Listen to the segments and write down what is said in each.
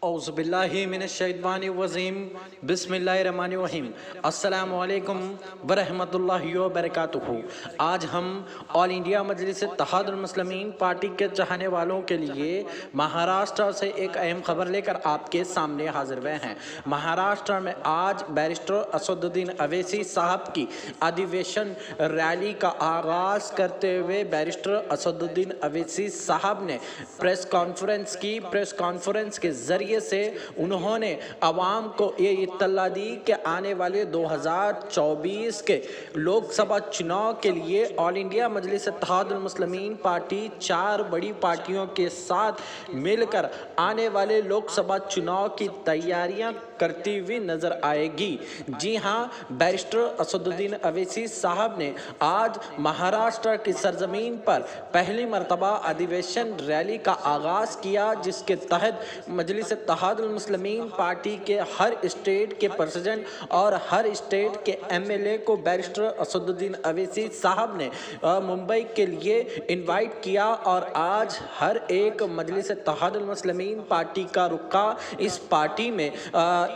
औज़ुबिल्लाहिमिनश्शैतानिर्रजीम बिस्मिल्लाहिर्रहमानिर्रहीम अस्सलामु अलैकुम वरहमतुल्लाहि वबरकातुहू। आज हम ऑल इंडिया मजलिस इत्तेहादुल मुस्लिमीन पार्टी के चाहने वालों के लिए महाराष्ट्र से एक अहम खबर लेकर आपके सामने हाजिर हुए हैं। महाराष्ट्र में आज बैरिस्टर असदुद्दीन अवैसी साहब की अधिवेशन रैली का आगाज़ करते हुए बैरिस्टर असदुद्दीन अवैसी साहब ने प्रेस कॉन्फ्रेंस की। प्रेस कॉन्फ्रेंस के जरिए से उन्होंने अवाम को ये इत्तला दी कि आने वाले 2024 के लोकसभा चुनाव के लिए ऑल इंडिया मजलिस इत्तेहादुल मुस्लिमीन पार्टी 4 बड़ी पार्टियों के साथ मिलकर आने वाले लोकसभा चुनाव की तैयारियां करती हुई नजर आएगी। जी हां, बैरिस्टर असदुद्दीन अवैसी साहब ने आज महाराष्ट्र की सरजमीन पर पहली मर्तबा अधिवेशन रैली का आगाज किया, जिसके तहत मजलिस इत्तेहादुल मुस्लिमीन पार्टी के हर स्टेट के प्रेसिडेंट और हर स्टेट के एमएलए को बैरिस्टर असदुद्दीन अवैसी साहब ने मुंबई के लिए इनवाइट किया और आज हर एक मजलिस इत्तेहादुल मुस्लिमीन पार्टी का रुखा इस पार्टी में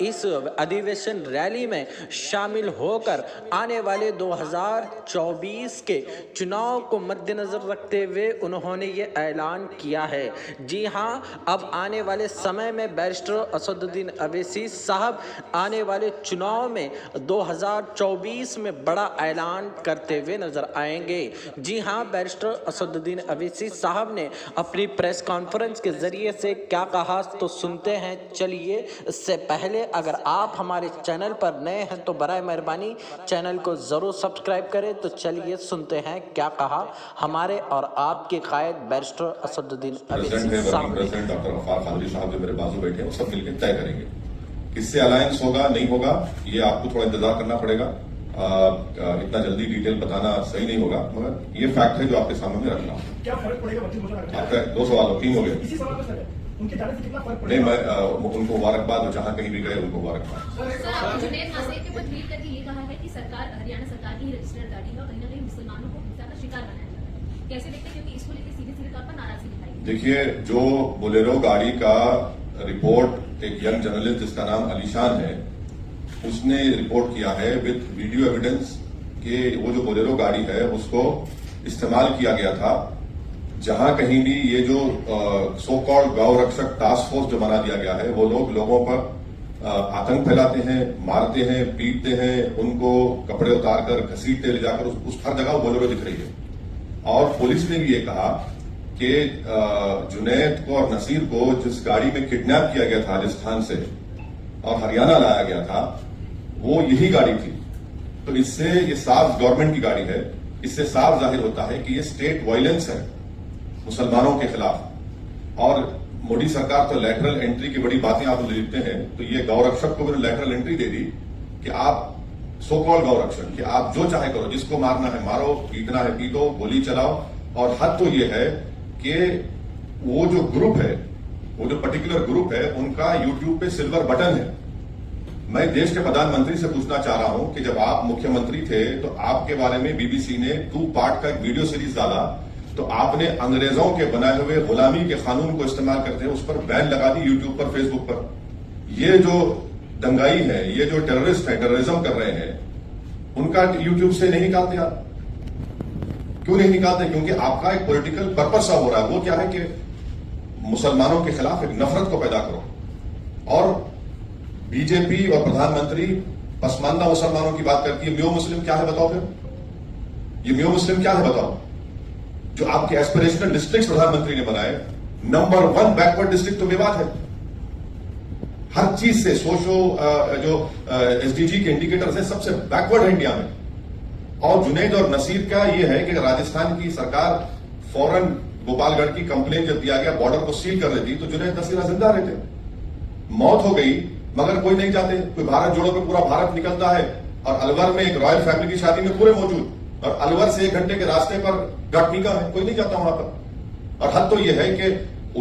इस अधिवेशन रैली में शामिल होकर आने वाले 2024 के चुनाव को मद्देनजर रखते हुए उन्होंने ये ऐलान किया है। जी हां, अब आने वाले समय में बैरिस्टर असदुद्दीन अवैसी साहब आने वाले चुनाव में 2024 में बड़ा ऐलान करते हुए नजर आएंगे। जी हां, बैरिस्टर असदुद्दीन अवैसी साहब ने अपनी प्रेस कॉन्फ्रेंस के जरिए से क्या कहा तो सुनते हैं। चलिए, इससे पहले अगर आप हमारे चैनल पर नए हैं तो बराए मेहरबानी चैनल को जरूर सब्सक्राइब करें। तो चलिए सुनते हैं क्या कहा हमारे और आपके कायद बैरिस्टर असदुद्दीन अवैसी साहब। प्रेसिडेंट डॉक्टर गफ्फार कादरी साहब जो मेरे बाजू बैठे हैं वो सब मिलकर तय करेंगे किससे अलायंस होगा नहीं होगा। ये आपको थोड़ा इंतजार करना पड़ेगा, इतना जल्दी डिटेल बताना सही नहीं होगा, मगर ये फैक्ट है जो आपके सामने रखना। क्या फर्क पड़ेगा? आपका 2 सवाल 3 हो गए। इसी सवाल पर सर, उनके जाने से कितना फर्क नहीं, पड़ेगा? मैं उनको मुबारकबाद, जहां कहीं भी गए उनको मुबारकबाद। सर, आपने जुनैद नासिर के ऊपर ट्वीट करके ये कहा है कि सरकार हरियाणा सरकार की रजिस्टर्ड गाड़ी है और कहीं ना कहीं मुसलमानों को हिंसा का शिकार बनाया जा रहा है। कैसे देखते हैं, क्योंकि इसको लेकर सीधे सीधे तौर पर नाराजगी दिखाई? देखिए, जो बोलेरो गाड़ी का रिपोर्ट एक यंग जर्नलिस्ट जिसका नाम अलीशान है उसने रिपोर्ट किया है विद वीडियो एविडेंस कि वो जो बोलेरो गाड़ी है उसको इस्तेमाल किया गया था जहां कहीं भी ये जो सो कॉल्ड गौ रक्षक टास्क फोर्स जो बना दिया गया है वो लोग लोगों पर आतंक फैलाते हैं, मारते हैं, पीटते हैं, उनको कपड़े उतारकर घसीटते ले जाकर उस हर जगह वो बोलेरो दिख रही है। और पुलिस ने भी ये कहा कि जुनैद को और नसीर को जिस गाड़ी में किडनैप किया गया था राजस्थान से और हरियाणा लाया गया था वो यही गाड़ी थी। तो इससे ये साफ गवर्नमेंट की गाड़ी है, इससे साफ जाहिर होता है कि ये स्टेट वायलेंस है मुसलमानों के खिलाफ। और मोदी सरकार तो लेटरल एंट्री की बड़ी बातें आप लिखते हैं, तो ये गौरक्षक को भी लेटरल एंट्री दे दी कि आप सो कॉल्ड गौरक्षक कि आप जो चाहे करो, जिसको मारना है मारो, पीटना है पीटो, गोली चलाओ। और हद तो ये है कि वो जो ग्रुप है, वो जो पर्टिकुलर ग्रुप है, उनका यूट्यूब पे सिल्वर बटन है। मैं देश के प्रधानमंत्री से पूछना चाह रहा हूं कि जब आप मुख्यमंत्री थे तो आपके बारे में बीबीसी ने 2 पार्ट का एक वीडियो सीरीज डाला, तो आपने अंग्रेजों के बनाए हुए गुलामी के कानून को इस्तेमाल करते हैं, उस पर बैन लगा दी यूट्यूब पर, फेसबुक पर। ये जो दंगाई है, ये जो टेररिस्ट है, टेररिज्म कर रहे हैं, उनका यूट्यूब से नहीं निकालते आप? क्यों नहीं निकालते? क्योंकि आपका एक पॉलिटिकल पर्पस हो रहा है। वो क्या है कि मुसलमानों के खिलाफ एक नफरत को पैदा करो। और बीजेपी और प्रधानमंत्री पसमानदा मुसलमानों की बात करती है। म्यो मुस्लिम क्या है बताओ? फिर ये म्यो मुस्लिम क्या है बताओ? जो आपके एस्पिरेशनल डिस्ट्रिक्ट प्रधानमंत्री ने बनाए, नंबर 1 बैकवर्ड डिस्ट्रिक्ट तो मेवात है हर चीज से। सोशो जो एसडीजी के इंडिकेटर्स है सबसे बैकवर्ड है इंडिया में। और जुनैद और नसीर का यह है कि राजस्थान की सरकार फौरन गोपालगढ़ की कंप्लेन जब दिया गया बॉर्डर को सील कर देती तो जुनैद नसीर जिंदा रहते। मौत हो गई मगर कोई नहीं जाते। कोई भारत जोड़ो पे पूरा भारत निकलता है और अलवर में एक रॉयल फैमिली की शादी में पूरे मौजूद, और अलवर से 1 घंटे के रास्ते पर गटनिका है, कोई नहीं जाता वहां पर। और हद तो यह है कि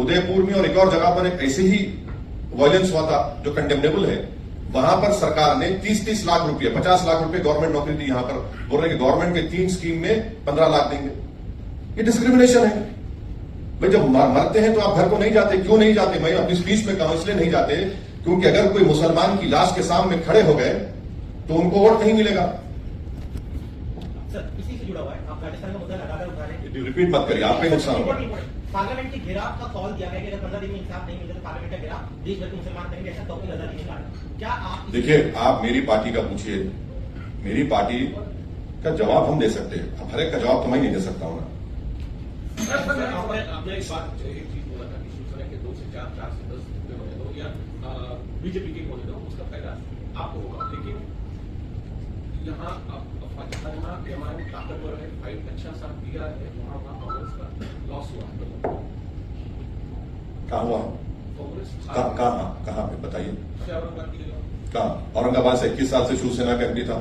उदयपुर में और एक और जगह पर एक ऐसे ही वायलेंस हुआ था जो कंडेमनेबल है। वहां पर सरकार ने 30-30 लाख रुपए, 50 लाख रुपए गवर्नमेंट नौकरी दी। यहां पर बोल रहे कि गवर्नमेंट के 3 स्कीम में 15 लाख देंगे। ये डिस्क्रिमिनेशन है। भाई जब मरते हैं तो आप घर को नहीं जाते, क्यों नहीं जाते? मैं अपनी स्पीच में कहूं इसलिए नहीं जाते क्योंकि अगर कोई मुसलमान की लाश के सामने खड़े हो गए तो उनको वोट नहीं मिलेगा। सर इसी से जुड़ा हुआ है, आप राजस्थान का मुद्दा लगातार उठा रहे हैं। रिपीट मत करिए, आपका ही नुकसान होगा। पार्लियामेंट के घेराव का कॉल दिया गया कि अगर 15 दिन में इंसाफ नहीं मिले तो पार्लियामेंट का घेराव देश भर के मुसलमान करेंगे, ऐसा तौकीर अदालत ने कहा। क्या आप देखिए, आप मेरी पार्टी का पूछिए, मेरी पार्टी का जवाब हम दे सकते हैं, अब हर एक का जवाब तो मैं नहीं दे सकता हूं ना। आपने एक बात एक चीज बोला था कि शिवसेना के 2 से 4, 4 से 10 होने दो या बीजेपी के होने दो, उसका फायदा आपको होगा, लेकिन यहाँ जहाँ हमारे ताकतवर है, फाइट अच्छा साथ दिया है, वहाँ कांग्रेस का लॉस हुआ है। कहाँ हुआ? कांग्रेस कहाँ पे बताइए? औरंगाबाद की जगह कहाँ? औरंगाबाद से 21 साल से शिवसेना का एमपी था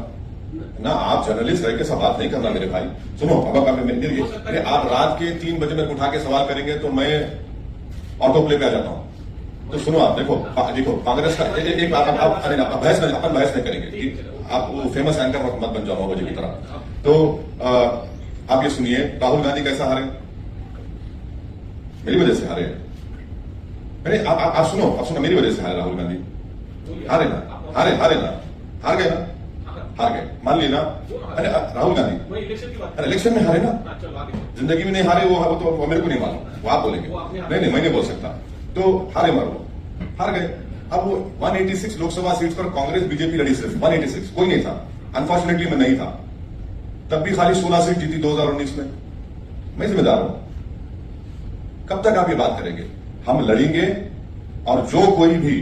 ना। आप जर्नलिस्ट रह के सब बात नहीं करना मेरे भाई। सुनो, अब आप रात के 3 बजे मेरे को उठा के सवाल करेंगे तो मैं ऑटो प्ले पे आ जाता हूं। तो सुनो, आप देखो कांग्रेस का एक बात अपन बहस नहीं करेंगे, आप वो फेमस एंकर मत बन जाओ 9 बजे की तरह। तो आप ये सुनिए, राहुल गांधी कैसा हारे? मेरी वजह से हारे। अरे आप सुनो, मेरी वजह से हारे राहुल गांधी। हारे ना, हार गए ना, हार गए, मान लिया ना। अरे राहुल गांधी इलेक्शन की बात, अरे इलेक्शन में हारे ना, चलो आगे। जिंदगी में नहीं हारे, वो तो मेरे को नहीं मालूम, वो आप बोलेंगे। नहीं, मैं नहीं बोल सकता। तो हारे मारो, हार गए। अब वो 186 लोकसभा सीट पर कांग्रेस बीजेपी लड़ी, सिर्फ 186, कोई नहीं था। अनफॉर्चुनेटली मैं नहीं था, तब भी खाली 16 सीट जीती 2019 में। मैं जिम्मेदार हूं। कब तक आप ये बात करेंगे? हम लड़ेंगे, और जो कोई भी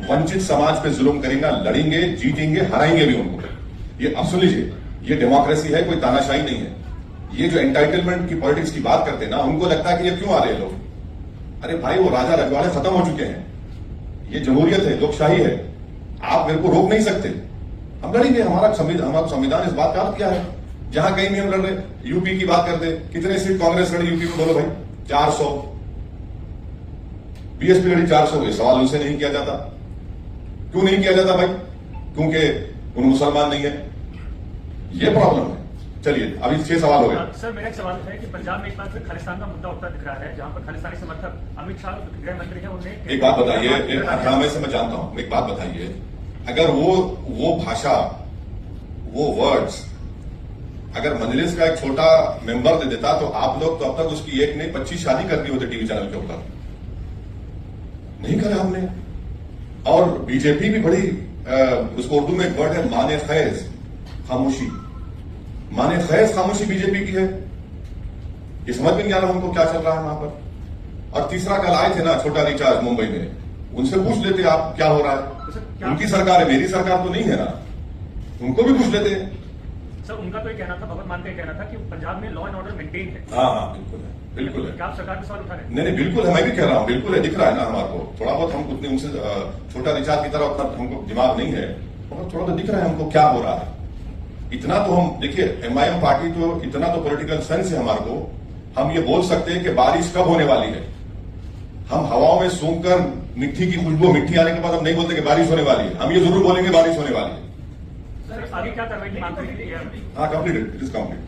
वंचित समाज पे जुल्म करेगा लड़ेंगे, जीतेंगे, हराएंगे भी उनको। ये अब सुन लीजिए, ये डेमोक्रेसी है, कोई तानाशाही नहीं है। ये जो एंटाइटलमेंट की पॉलिटिक्स की बात करते हैं ना, उनको लगता है कि ये क्यों आ रहे हैं लोग। अरे भाई, वो राजा रजवाड़े खत्म हो चुके हैं। ये जमहूरियत है, लोकशाही है, आप मेरे को रोक नहीं सकते। हम लड़ेंगे, हमारा संविधान इस बात का अर्थ क्या है? जहां कहीं भी हम लड़ रहे, यूपी की बात करते, कितने सीट कांग्रेस लड़ी यूपी में? बोलो भाई, 400। बीएसपी लड़ी 400। ये सवाल उनसे नहीं किया जाता। क्यों नहीं किया जाता भाई? क्योंकि उन मुसलमान नहीं है। ये प्रॉब्लम है। चलिए, अभी 6 सवाल हो गए। सर, मेरा एक सवाल है कि पंजाब में एक बार फिर खालिस्तान का मुद्दा उठता दिख रहा है, जहां पर खालिस्तानी समर्थक अमित शाह गृह मंत्री हैं, उन्हें एक बात बताइए, हाँ मैं समझ जानता हूं, एक बात बताइए, अगर वो भाषा, वो वर्ड्स अगर मजलिस का एक छोटा मेंबर दे देता तो आप लोग तो अब तक उसकी एक नहीं 25 शादी करनी होती टीवी चैनल के ऊपर। नहीं करा हमने। और बीजेपी भी बड़ी, उसको उर्दू में एक वर्ड है माने खैज, खामोशी। माने खैज खामोशी बीजेपी की है। ये समझ में नहीं आ रहा हमको क्या चल रहा है वहां पर। और तीसरा, कल आए थे ना छोटा रिचार्ज मुंबई में, उनसे पूछ लेते आप क्या हो रहा है। उनकी सरकार है, मेरी सरकार तो नहीं है ना, उनको भी पूछ लेते। सर, उनका तो ये कहना था, भगवत मान का कहना था कि पंजाब में लॉ एंड ऑर्डर मेंटेन है। हाँ, बिल्कुल है, बिल्कुल है। क्या आप सरकार पे सवाल उठा रहे हैं? नहीं, बिल्कुल है, मैं भी कह रहा हूं, बिल्कुल है, दिख रहा है ना हमारे को। थोड़ा बहुत हम उतने उनसे छोटा रिचार्ज की तरह उतना हमको दिमाग नहीं है, और थोड़ा तो दिख रहा है हमको क्या हो रहा है। इतना तो हम देखिए, एमआईएम पार्टी तो इतना तो पॉलिटिकल सेंस है हमारे को, हम ये बोल सकते हैं कि बारिश कब होने वाली है। हम हवाओं में सूंघकर मिट्टी की खुशबू, मिट्टी आने के बाद हम नहीं बोलते कि बारिश होने वाली है, हम ये जरूर बोलेंगे बारिश होने वाली है। सर, आगे क्या कार्रवाई की मांग करेंगे? हाँ, कंप्लीट, इट इज कंप्लीट।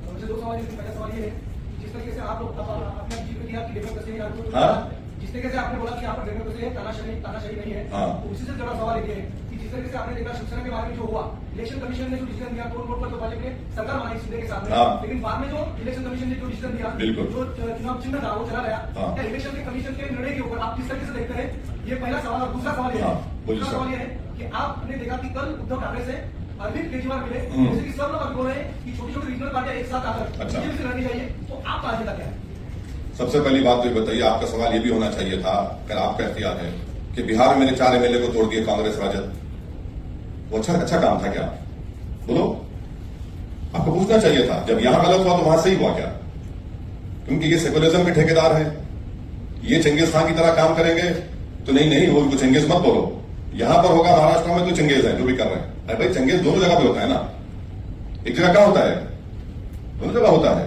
मुझे 2 सवाल है। पहला सवाल ये है कि जिस तरीके से आप लोग अपने जीव में दिया कि डेमोक्रेसी नहीं, हाँ? जिस तरीके से आपने बोला कि यहाँ पर डेमोक्रेसी है, तानाशाही नहीं है, हाँ। तो उसी से जुड़ा सवाल ये है कि जिस तरीके से आपने देखा शिवसेना के बारे में जो हुआ, इलेक्शन कमीशन ने जो डिसीजन दिया, टोल रोड पर तो भाजपा ने सरकार मानी शिंदे के सामने, हाँ। लेकिन बाद में जो इलेक्शन कमीशन ने जो डिसीजन दिया, बिल्कुल। जो चुनाव चिन्ह था वो चला गया। हाँ। क्या इलेक्शन के कमीशन के निर्णय के ऊपर आप किस तरीके से देखते हैं? ये पहला सवाल। और दूसरा सवाल ये हाँ, है, बोलिए दूसरा सर। सवाल ये है कि आपने देखा कि कल उद्धव ठाकरे से अरविंद केजरीवाल मिले, जैसे कि सब लोग अभी बोल रहे हैं कि छोटी छोटी रीजनल पार्टियां एक साथ आकर अच्छा। बीजेपी से लड़नी चाहिए, तो आप आज का क्या है? सबसे पहली बात तो ये बताइए, आपका सवाल ये भी होना चाहिए था, अगर आपका एहतियात है कि बिहार में मैंने 4 एमएलए को तोड़ दिए कांग्रेस राजद, वो अच्छा काम था क्या? बोलो, आपको पूछना चाहिए था। जब यहां गलत हुआ तो वहां सही हुआ क्या? क्योंकि ये सेकुलरिज्म के ठेकेदार हैं, ये चंगेज खान की तरह काम करेंगे तो नहीं, वो चंगेज मत बोलो। यहां पर होगा महाराष्ट्र में तो चंगेज है जो भी कर रहे हैं। अरे भाई, चंगेज दोनों जगह पे होता है ना, एक जगह कहां होता है? दोनों जगह होता है।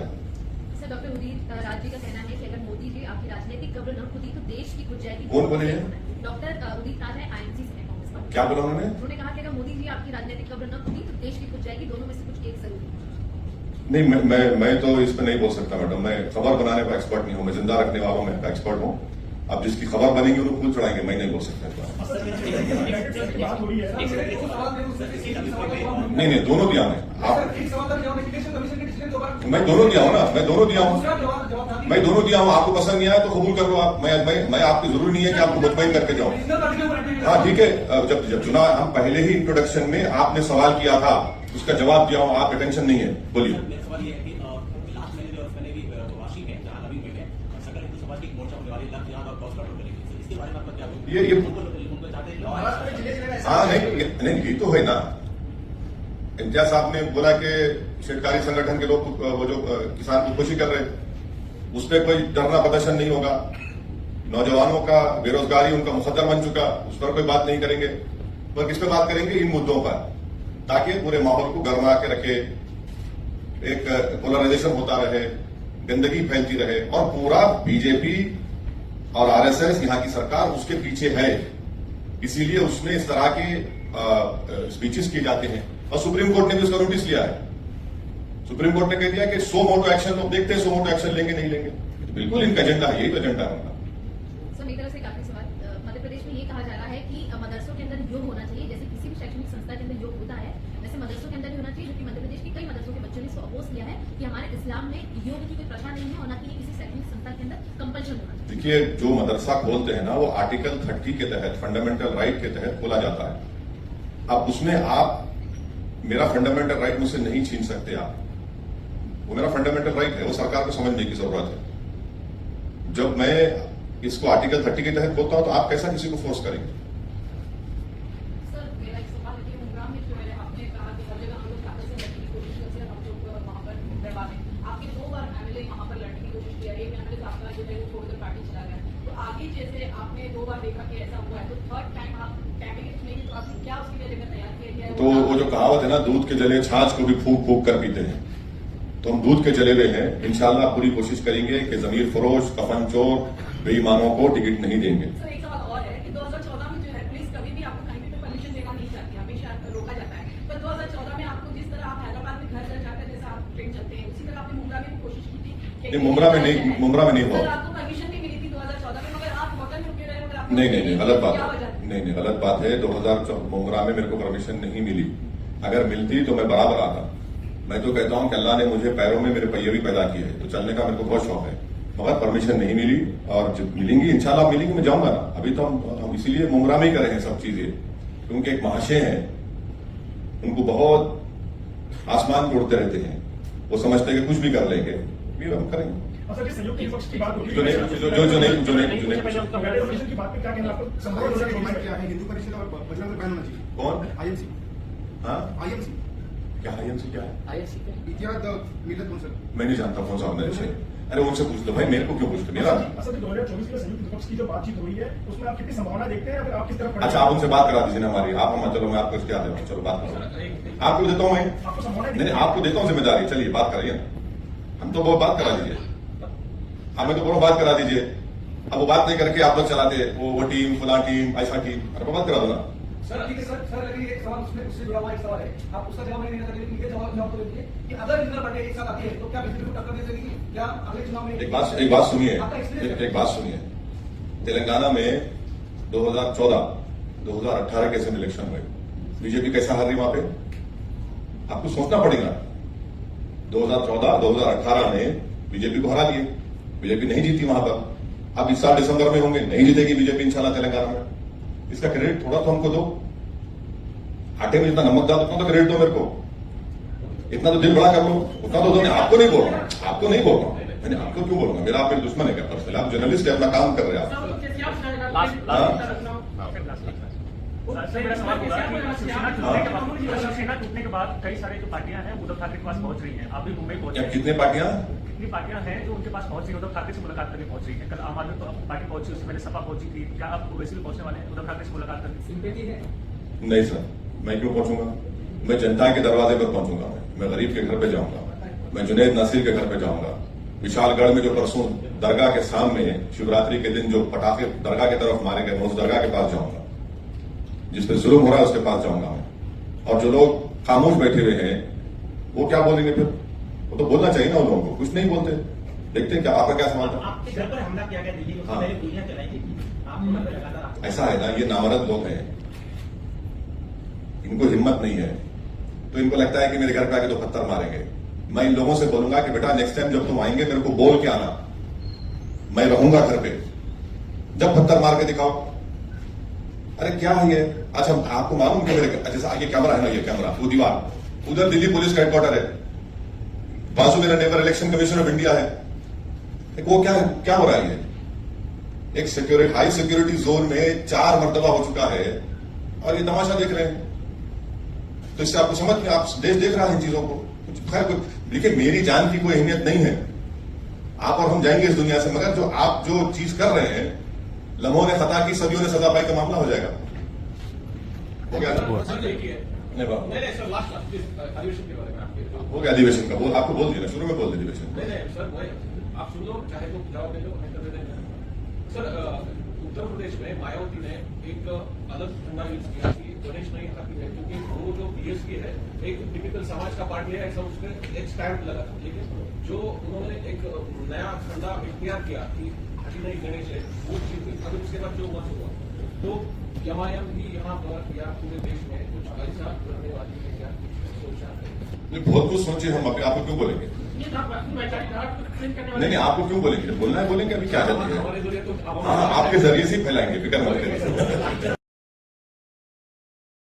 सर, डॉक्टर उदित राज जी का कहना है कि अगर मोदी जी आपकी राजनीतिक कब्र न खुदी तो देश की कुछ जाएगी। कौन बोले? डॉक्टर उदित राज है, आईएनसी से कांग्रेस पार्टी। क्या बोला उन्होंने? उन्होंने कहा कि अगर मोदी जी आपकी राजनीतिक कब्र न खुदी तो देश की कुछ जाएगी, दोनों में से कुछ एक जरूर। नहीं, मैं तो इस पे नहीं बोल सकता मैडम। मैं खबर बनाने का एक्सपर्ट नहीं हूं, मैं जिंदा रखने वालों में एक्सपर्ट हूं। अब जिसकी खबर बनेगी उन्हें फूल चढ़ाएंगे, मैं नहीं बोल सकता इस बारे में। बात हो रही है नहीं, दोनों दिया मैं। आप एक सवाल तक जवाब इलेक्शन कमीशन के डिसीजन दोबारा मैं दोनों दिया हूं ना, मैं दोनों दिया हूं। दूसरा जवाब मैं दोनों दिया हूं। आपको पसंद नहीं आया तो कबूल कर लो आप। मैं आपकी जरूरी नहीं है कि आपको मुतमईन करके जाऊं। हाँ ठीक है, जब चुना हम पहले ही इंट्रोडक्शन में आपने सवाल किया था, उसका जवाब दिया हूं। आप टेंशन नहीं है, बोलिए। मेरा सवाल ये है कि लास्ट मैंने जो मैंने भी वाशी में जहां नवी में सकल हिंदू समाज की मोर्चा होने वाली लग यहाँ पर क्रॉस कट करेगी, इसके बारे में आपका क्या ये उनको चाहते हैं हाँ नहीं ये तो है ना। इंतियाज साहब ने बोला कि शेतकारी संगठन के लोग वो जो किसान की खुशी कर रहे, उस पर कोई धरना प्रदर्शन नहीं होगा। नौजवानों का बेरोजगारी उनका मुकद्दर बन चुका, उस पर कोई बात नहीं करेंगे। पर किस पर बात करेंगे? इन मुद्दों पर, ताकि पूरे माहौल को गर्मा के रखे, एक पोलराइजेशन होता रहे, गंदगी फैलती रहे। और पूरा बीजेपी और आरएसएस यहाँ की सरकार उसके पीछे है, इसीलिए उसमें इस तरह के स्पीचेस किए जाते हैं। और सुप्रीम कोर्ट ने भी उसका नोटिस लिया है। सुप्रीम कोर्ट ने कह दिया कि 100 मोटो एक्शन, तो देखते हैं 100 मोटो एक्शन लेंगे नहीं लेंगे। तो बिल्कुल इनका एजेंडा है, यही तो एजेंडा है उनका। सर मेरी तरफ से काफी सवाल। मध्य प्रदेश में ये कहा जा रहा है कि मदरसों के अंदर योग होना चाहिए, जैसे किसी भी शैक्षणिक संस्था के अंदर योग होता है, वैसे मदरसों के अंदर भी होना चाहिए, जो कि मध्य प्रदेश के कई मदरसों के बच्चों ने इसको अपोज किया है कि हमारे इस्लाम में योग की कोई प्रथा नहीं है और न कि किसी शैक्षणिक संस्था के अंदर कंपल्शन होना चाहिए। देखिए, जो मदरसा खोलते हैं ना, वो आर्टिकल 30 के तहत, फंडामेंटल राइट के तहत खोला जाता है। अब उसमें आप मेरा फंडामेंटल राइट मुझसे नहीं छीन सकते आप। वो मेरा फंडामेंटल राइट है, वो सरकार को समझने की जरूरत है। जब मैं इसको आर्टिकल 30 के तहत खोलता हूं तो आप कैसा किसी को फोर्स करेंगे? सर मेरा एक सवाल है कि मुंब्रा में जो है आपने कहा कि हर जगह हम लोग ताकत से लड़ने की कोशिश करते हैं, हम लोग वहां पर करवा दें। आपके 2 बार एमएलए वहां पर लड़ने की कोशिश किया, एक एमएलए आपका जो है वो छोड़कर पार्टी चला गया। तो आगे जैसे आपने 2 बार देखा कि ऐसा हुआ है, तो थर्ड टाइम आप कैंडिडेट नहीं, तो आपने क्या उसके लिए जगह तैयार किया गया है? तो वो जो कहावत है ना, दूध के जले छाछ को भी फूंक फूंक कर पीते हैं, तो हम दूध के जले हुए हैं। इंशाल्लाह पूरी कोशिश करेंगे कि जमीर फरोश, कफन चोर, बेईमानों को टिकट नहीं देंगे। सर एक सवाल और है कि 2014 में जो है पुलिस कभी भी आपको कहीं भी परमिशन देना नहीं चाहती, हमेशा रोका जाता है। पर 2014 में आपको जिस तरह आप हैदराबाद में घर घर जाकर जैसे आप ट्रेन चलते हैं, उसी तरह आपने मुंब्रा में भी कोशिश की थी। नहीं, मुंब्रा में नहीं हुआ। सर आपको परमिशन भी मिली थी 2014 में, मगर आप होटल में रुके रहे, मगर आप नहीं, गलत बात क्या है। वजह? नहीं, गलत बात है। 2014 मुंब्रा में मेरे को परमिशन नहीं मिली। अगर मिलती तो मैं बराबर आता। मैं तो कहता हूं कि अल्लाह ने मुझे पैरों में मेरे पहिए भी पैदा किए हैं, तो चलने का मेरे को बहुत शौक है, मगर परमिशन नहीं मिली। और जब मिलेंगी, इंशाल्लाह मिलेंगी, मैं जाऊंगा ना। अभी तो हम इसीलिए मुंब्रा में ही कर रहे हैं सब चीजें, क्योंकि एक महाशय हैं, उनको बहुत आसमान पे उड़ते रहते हैं, वो समझते हैं कि कुछ भी कर लेंगे, ये हम करेंगे। सर जिस संयुक्त विपक्ष की बात होगी, जो नहीं परमिशन की बात पे क्या कहना आपको? संभव क्या है हिंदू परिषद और बजरंग बैन होना चाहिए? कौन? आईएमसी हाँ, आईएमसी क्या IMC क्या है? इतिहाद मिलत कौंसिल। मैं नहीं जानता कौन सा ऑर्गेनाइजेशन है। अरे उनसे पूछ लो भाई, मेरे को क्यों पूछते? मेरा असल में 2024 में संयुक्त विपक्ष की जो बातचीत हुई है, उसमें आप कितनी संभावना देखते हैं, या फिर आप किस तरफ? अच्छा, आप उनसे बात करा दीजिए ना हमारी। आप हम चलो, मैं आपको इसके आते हूँ, चलो बात करो। आपको देता हूँ मैं, आपको संभावना नहीं आपको देता हूँ जिम्मेदारी। चलिए बात करिए ना, हम तो बहुत बात करा दीजिए, हमें तो बहुत बात करा दीजिए। अब वो बात नहीं करके आप लोग चलाते, वो टीम, फुला टीम, ऐसा टीम, अरे बात करा दो ना। सर ठीक है सर अभी एक सवाल उससे जुड़ा हुआ एक सवाल है, आप उसका जवाब नहीं देना चाहते, लेकिन ये जवाब तो दीजिए कि अगर इंदिरा पार्टी एक साथ आती है तो क्या बीजेपी को टक्कर दे सकेगी? क्या अगले चुनाव में? एक बात सुनिए, एक बात सुनिए। तेलंगाना में 2014, 2018 के असेंबली इलेक्शन हुए, बीजेपी कैसा हार रही वहां पे? आपको सोचना पड़ेगा। 2014, 2018 में बीजेपी को हरा दिए, बीजेपी नहीं जीती वहां पर। अब इस साल दिसंबर में होंगे, नहीं जीतेगी बीजेपी इंशाल्लाह तेलंगाना में। इसका क्रेडिट थोड़ा तो हमको दो। आटे में जितना नमक डाल, उतना तो क्रेडिट दो मेरे को। इतना तो दिल बड़ा कर लो, उतना तो दो। आपको नहीं बोल रहा, आपको नहीं बोल रहा, मैंने आपको क्यों बोलूंगा? मेरा आप मेरे दुश्मन है क्या पर्सनल? आप जर्नलिस्ट है, अपना काम कर रहे हैं आप। शिवसेना टूटने के बाद कई सारे जो पार्टियां हैं उद्धव ठाकरे के पास पहुंच रही हैं। आप भी मुंबई पहुंचे। कितने पार्टियां? कितनी पार्टियां हैं जो उनके पास पहुंच रही है, उद्धव ठाकरे से मुलाकात करने पहुंच रही है? कल आम आदमी पार्टी पहुंची, उससे पहले सपा पहुंची थी। क्या आप वैसे भी पहुंचने वाले हैं उद्धव ठाकरे से मुलाकात करने? सिंपैथी है? नहीं सर, मैं क्यों पहुंचूंगा? मैं जनता के दरवाजे पर पहुंचूंगा। मैं गरीब के घर पे जाऊंगा, मैं जुनैद नासिर के घर पे जाऊंगा। विशालगढ़ में जो परसों दरगाह के सामने शिवरात्रि के दिन जो पटाखे दरगाह की तरफ मारे गए, मैं उस दरगाह के पास जाऊंगा। जिस पे जुल्म हो रहा है उसके पास जाऊंगा मैं। और जो लोग खामोश बैठे हुए हैं वो क्या बोलेंगे फिर? वो तो बोलना चाहिए ना उन लोगों को, कुछ नहीं बोलते। देखते हैं क्या आपका क्या सवाल था। आपके घर पर हमला किया गया दिल्ली में, उससे हाँ। पहले गोलियां चलाई गई थी, आपको घर पर लगातार ऐसा है ना, ये नामर्द लोग हैं, इनको हिम्मत नहीं है, तो इनको लगता है कि मेरे घर पे आके तो पत्थर मारेंगे। मैं इन लोगों से बोलूंगा कि बेटा नेक्स्ट टाइम जब तुम आएंगे मेरे को बोल के आना, मैं रहूंगा घर पे, जब पत्थर मार के दिखाओ। अरे क्या है ये? अच्छा आपको मालूम कि मेरे जैसा ये कैमरा है ना, ये कैमरा, वो दीवार, उधर दिल्ली पुलिस का हेडक्वार्टर है, बाजू मेरा neighbour election commissioner of India है। वो क्या हो रहा है? ये एक सिक्योरिटी, हाई सिक्योरिटी जोन में 4 मरतबा हो चुका है और ये तमाशा देख रहे हैं। तो इससे आपको समझ में, आप देश देख रहा है इन चीजों को। खैर देखिए, मेरी जान की कोई अहमियत नहीं है, आप और हम जाएंगे इस दुनिया से, मगर जो आप जो चीज कर रहे हैं, लम्हों ने खता की सदियों ने सजा पाई का मामला हो जाएगा। हो गया सर देखिए, नहीं बाबा, नहीं सर, लास्ट अधिवेशन के बारे में आपके हो गया अधिवेशन का, बोल आपको बोल दिया शुरू में, बोल दिया अधिवेशन। नहीं सर, वही आप सुन लो, चाहे तो जवाब दे दो, नहीं तो दे देना। सर उत्तर प्रदेश में मायावती ने एक अलग झंडा यूज किया कि गणेश नहीं खाती है, क्योंकि वो जो बीएसपी है एक टिपिकल समाज का पार्टी है, ऐसा उसमें एक स्टैंड लगा था। लेकिन जो उन्होंने एक नया झंडा इख्तियार किया कि हटी नहीं गणेश है, वो चीज हुई। अभी उसके बाद जो हुआ तो एमआईएम भी यहाँ पर या पूरे देश में कुछ ऐसा करने वाली है, क्या सोचा है? बहुत कुछ सोचे, हम अपने आप को क्यों बोलेंगे? नहीं, आपको क्यों बोलेंगे? बोलना है बोलेंगे, अभी क्या जल्दी है? हमारे जरिए तो हाँ, आपके जरिए से ही फैलाएंगे, फिक्र मत करिए।